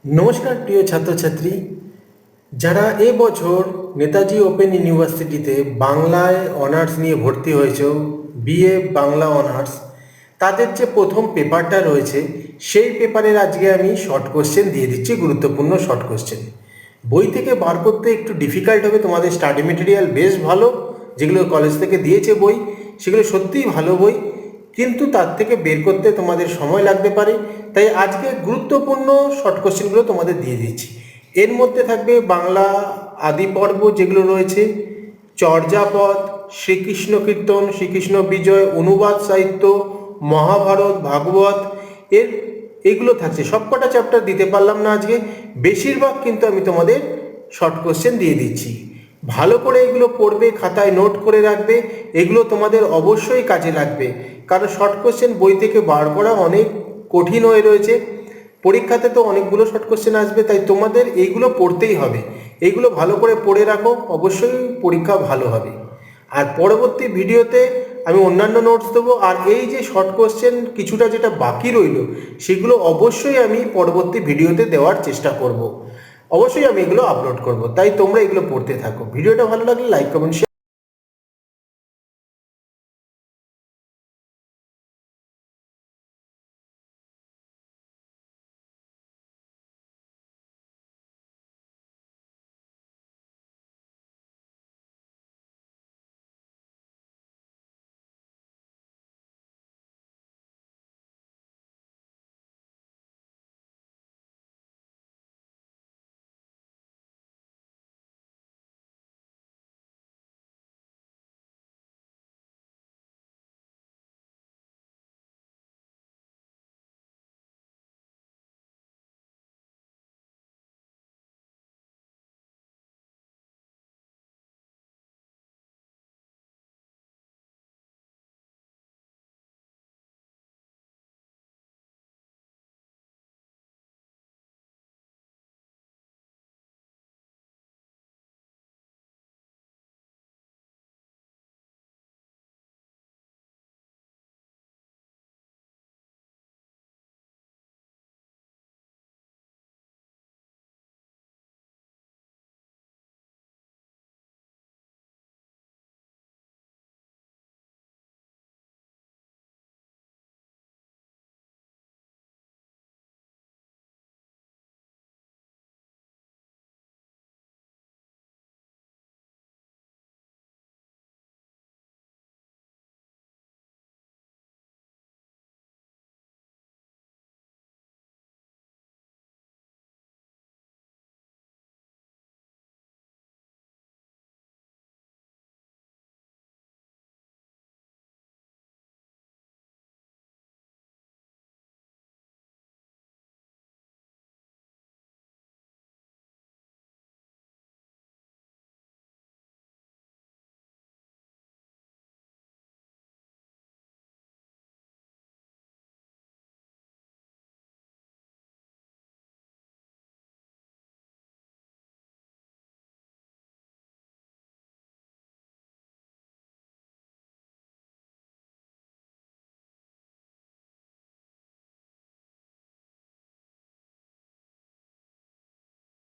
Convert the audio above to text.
নমস্কার প্রিয় ছাত্রছাত্রী, যারা এবছর নেতাজি ওপেন ইউনিভার্সিটিতে বাংলায় অনার্স নিয়ে ভর্তি হয়েছে, বিএ বাংলা অনার্স, তাদের যে প্রথম পেপারটা রয়েছে সেই পেপারের আজকে আমি শর্ট কোশ্চেন দিয়ে দিচ্ছি, গুরুত্বপূর্ণ শর্ট কোশ্চেন। বই থেকে বার করতে একটু ডিফিকাল্ট হবে, তোমাদের স্টাডি মেটেরিয়াল বেশ ভালো, যেগুলো কলেজ থেকে দিয়েছে বই সেগুলো সত্যিই ভালো বই, কিন্তু তার থেকে বের করতে তোমাদের সময় লাগতে পারে। তাই আজকে গুরুত্বপূর্ণ শর্ট কোশ্চেনগুলো তোমাদের দিয়ে দিচ্ছি। এর মধ্যে থাকবে বাংলা আদি পর্ব যেগুলো রয়েছে, চর্যাপদ, শ্রীকৃষ্ণ কীর্তন, শ্রীকৃষ্ণ বিজয়, অনুবাদ সাহিত্য, মহাভারত, ভাগবত, এর এগুলো থাকছে। সবকটা চ্যাপ্টার দিতে পারলাম না আজকে, বেশিরভাগ কিন্তু আমি তোমাদের শর্ট কোশ্চেন দিয়ে দিচ্ছি। ভালো করে এগুলো পড়বে, খাতায় নোট করে রাখবে, এগুলো তোমাদের অবশ্যই কাজে লাগবে। কারণ শর্ট কোশ্চেন বই থেকে বার করা অনেক কঠিন হয়ে রয়েছে, পরীক্ষাতে তো অনেকগুলো শর্ট কোশ্চেন আসবে, তাই তোমাদের এইগুলো পড়তেই হবে। এইগুলো ভালো করে পড়ে রাখো, অবশ্যই পরীক্ষা ভালো হবে। আর পরবর্তী ভিডিওতে আমি অন্যান্য নোটস দেবো, আর এই যে শর্ট কোশ্চেন কিছুটা যেটা বাকি রইল সেগুলো অবশ্যই আমি পরবর্তী ভিডিওতে দেওয়ার চেষ্টা করব। অবশ্যই আমি এগুলো আপলোড করব, তাই তোমরা এগুলো পড়তে থাকো। ভিডিওটা ভালো লাগলে লাইক কমেন্ট শেয়ার